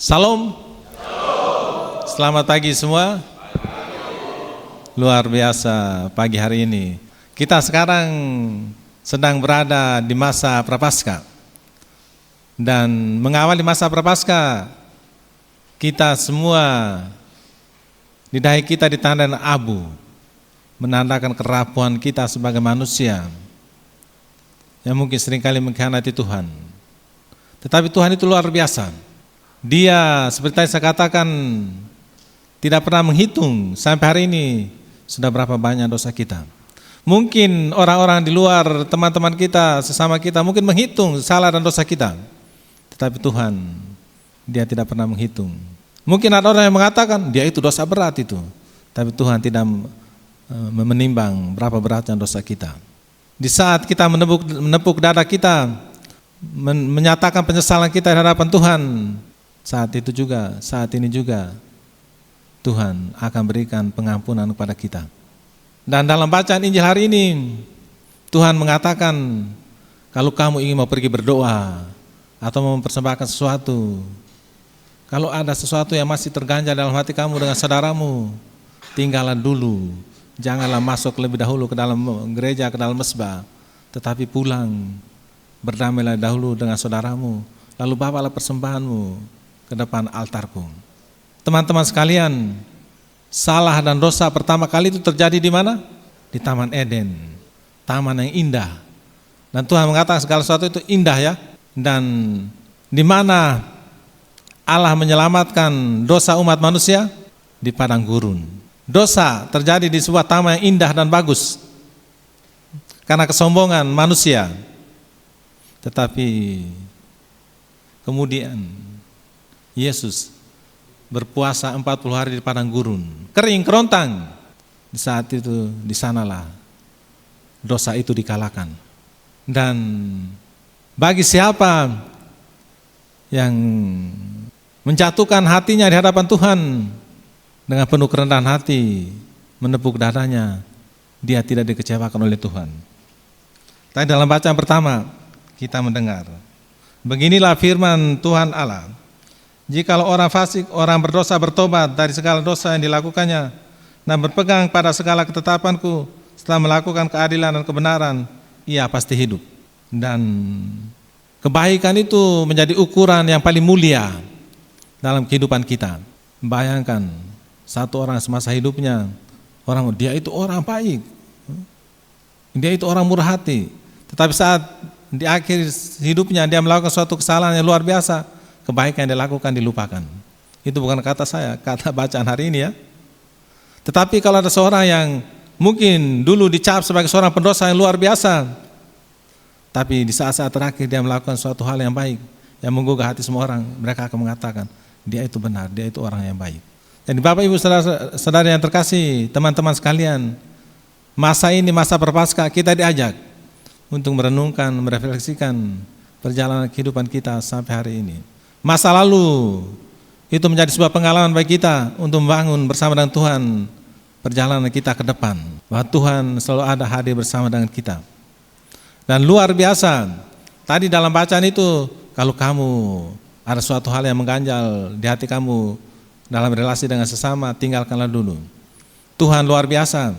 Salam. Selamat pagi semua. Luar biasa pagi hari ini. Kita sekarang sedang berada di masa Prapaskah. Dan mengawali masa Prapaskah, kita semua di dahi kita ditandai abu, menandakan kerapuhan kita sebagai manusia yang mungkin seringkali mengkhianati Tuhan. Tetapi Tuhan itu luar biasa. Dia seperti tadi saya katakan tidak pernah menghitung sampai hari ini sudah berapa banyak dosa kita. Mungkin orang-orang di luar, teman-teman kita, sesama kita mungkin menghitung salah dan dosa kita. Tetapi Tuhan, Dia tidak pernah menghitung. Mungkin ada orang yang mengatakan dia itu dosa berat itu. Tapi Tuhan tidak menimbang berapa beratnya dosa kita. Di saat kita menepuk dada kita, menyatakan penyesalan kita di hadapan Tuhan, saat ini juga Tuhan akan berikan pengampunan kepada kita. Dan dalam bacaan Injil hari ini, Tuhan mengatakan, kalau kamu ingin mau pergi berdoa atau mempersembahkan sesuatu, kalau ada sesuatu yang masih terganjal dalam hati kamu dengan saudaramu, tinggallah dulu. Janganlah masuk lebih dahulu ke dalam gereja, ke dalam mesbah, tetapi pulang, berdamailah dahulu dengan saudaramu, lalu bawalah persembahanmu ke depan altarku. Teman-teman sekalian, salah dan dosa pertama kali itu terjadi di mana? Di Taman Eden, taman yang indah. Dan Tuhan mengatakan segala sesuatu itu indah ya. Dan di mana Allah menyelamatkan dosa umat manusia? Di padang gurun. Dosa terjadi di sebuah taman yang indah dan bagus karena kesombongan manusia. Tetapi kemudian Yesus berpuasa 40 hari di padang gurun, kering kerontang. Di saat itu, di sanalah dosa itu dikalahkan. Dan bagi siapa yang menjatuhkan hatinya di hadapan Tuhan dengan penuh kerendahan hati, menepuk dadanya, dia tidak dikecewakan oleh Tuhan. Tadi dalam bacaan pertama kita mendengar, beginilah firman Tuhan Allah. Jikalau orang fasik, orang berdosa bertobat dari segala dosa yang dilakukannya dan berpegang pada segala ketetapanku setelah melakukan keadilan dan kebenaran, ia pasti hidup. Dan kebaikan itu menjadi ukuran yang paling mulia dalam kehidupan kita. Bayangkan satu orang semasa hidupnya, dia itu orang baik, dia itu orang murah hati. Tetapi saat di akhir hidupnya dia melakukan suatu kesalahan yang luar biasa, kebaikan yang dilakukan dilupakan. Itu bukan kata saya, kata bacaan hari ini ya. Tetapi kalau ada seorang yang mungkin dulu dicap sebagai seorang pendosa yang luar biasa, tapi di saat-saat terakhir dia melakukan suatu hal yang baik, yang menggugah hati semua orang, mereka akan mengatakan, dia itu benar, dia itu orang yang baik. Jadi Bapak Ibu Saudara yang terkasih, teman-teman sekalian, masa ini, masa Prapaskah, kita diajak untuk merenungkan, merefleksikan perjalanan kehidupan kita sampai hari ini. Masa lalu itu menjadi sebuah pengalaman bagi kita untuk membangun bersama dengan Tuhan perjalanan kita ke depan, bahwa Tuhan selalu ada hadir bersama dengan kita. Dan luar biasa, tadi dalam bacaan itu, kalau kamu ada suatu hal yang mengganjal di hati kamu dalam relasi dengan sesama, tinggalkanlah dulu. Tuhan luar biasa,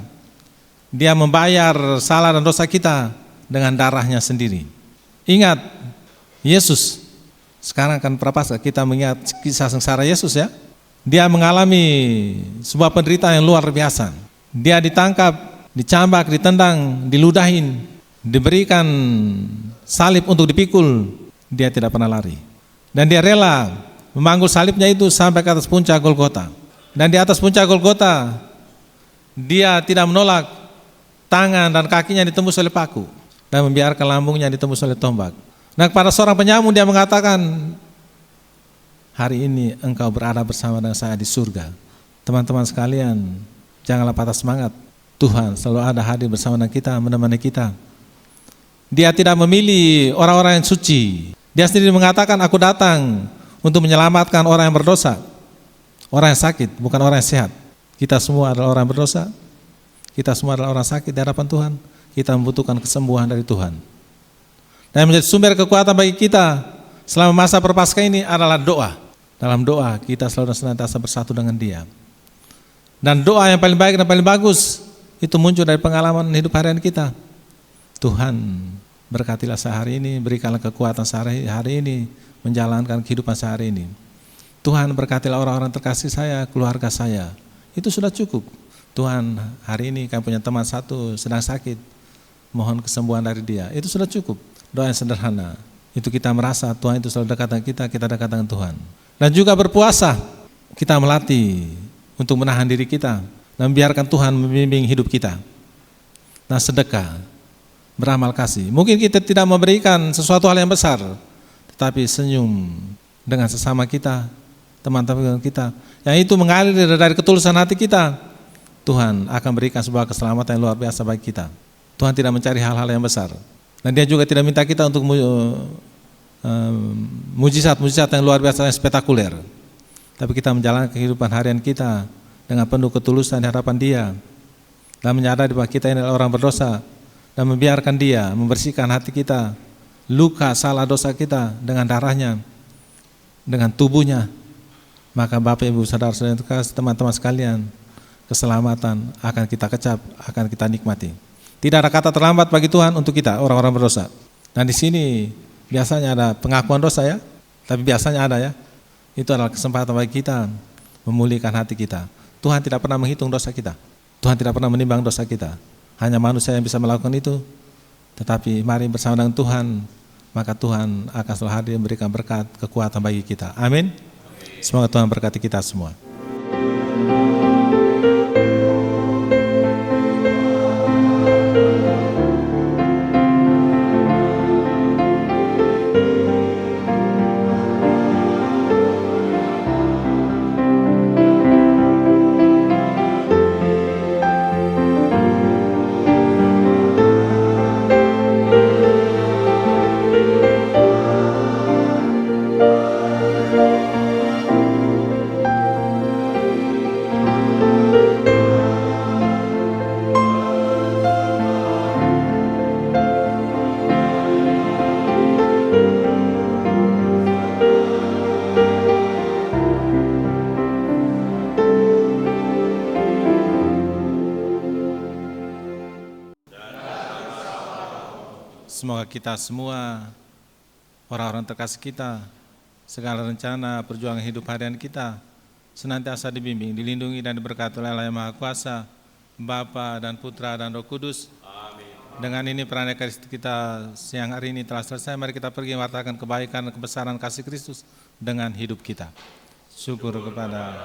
Dia membayar salah dan dosa kita dengan darahnya sendiri. Ingat, Yesus, sekarang kan Prapaskah, kita mengingat kisah sengsara Yesus ya. Dia mengalami sebuah penderitaan yang luar biasa. Dia ditangkap, dicambak, ditendang, diludahin, diberikan salib untuk dipikul. Dia tidak pernah lari. Dan dia rela memanggul salibnya itu sampai ke atas puncak Golgota. Dan di atas puncak Golgota, dia tidak menolak tangan dan kakinya ditembus oleh paku dan membiarkan lambungnya ditembus oleh tombak. Nah, kepada seorang penyamun dia mengatakan, hari ini engkau berada bersama dengan saya di surga. Teman-teman sekalian, janganlah patah semangat. Tuhan selalu ada hadir bersama dengan kita, menemani kita. Dia tidak memilih orang-orang yang suci. Dia sendiri mengatakan, aku datang untuk menyelamatkan orang yang berdosa, orang yang sakit, bukan orang yang sehat. Kita semua adalah orang yang berdosa. Kita semua adalah orang sakit di hadapan Tuhan. Kita membutuhkan kesembuhan dari Tuhan. Dan menjadi sumber kekuatan bagi kita selama masa Prapaskah ini adalah doa. Dalam doa kita selalu senantiasa bersatu dengan Dia. Dan doa yang paling baik dan paling bagus itu muncul dari pengalaman hidup harian kita. Tuhan, berkatilah sehari ini, berikanlah kekuatan sehari ini, menjalankan kehidupan sehari ini. Tuhan, berkatilah orang-orang terkasih saya, keluarga saya. Itu sudah cukup. Tuhan, hari ini kami punya teman satu sedang sakit, mohon kesembuhan dari dia. Itu sudah cukup. Doa yang sederhana. Itu kita merasa Tuhan itu selalu dekat dengan kita, kita dekat dengan Tuhan. Dan juga berpuasa, kita melatih untuk menahan diri kita dan biarkan Tuhan membimbing hidup kita. Nah, sedekah, beramal kasih. Mungkin kita tidak memberikan sesuatu hal yang besar, tetapi senyum dengan sesama kita, teman-teman kita, yang itu mengalir dari ketulusan hati kita, Tuhan akan berikan sebuah keselamatan yang luar biasa bagi kita. Tuhan tidak mencari hal-hal yang besar, dan Dia juga tidak minta kita untuk mujizat-mujizat yang luar biasa, yang spektakuler. Tapi kita menjalankan kehidupan harian kita dengan penuh ketulusan di hadapan Dia, dan menyadari bahwa kita ini adalah orang berdosa, dan membiarkan Dia membersihkan hati kita, luka salah dosa kita dengan darahnya, dengan tubuhnya. Maka Bapak Ibu saudara-saudara teman-teman sekalian, keselamatan akan kita kecap, akan kita nikmati. Tidak ada kata terlambat bagi Tuhan untuk kita orang-orang berdosa. Dan di sini biasanya ada pengakuan dosa ya, tapi biasanya ada ya. Itu adalah kesempatan bagi kita memulihkan hati kita. Tuhan tidak pernah menghitung dosa kita. Tuhan tidak pernah menimbang dosa kita. Hanya manusia yang bisa melakukan itu. Tetapi mari bersama dengan Tuhan, maka Tuhan akan selalu hadir memberikan berkat, kekuatan bagi kita. Amin. Semoga Tuhan berkati kita semua. Semoga kita semua, orang-orang terkasih kita, segala rencana perjuangan hidup harian kita senantiasa dibimbing, dilindungi dan diberkati oleh Allah yang Maha Kuasa, Bapa dan Putra dan Roh Kudus. Amin. Dengan ini peran kita siang hari ini telah selesai. Mari kita pergi mewartakan kebaikan dan kebesaran kasih Kristus dengan hidup kita. Syukur kepada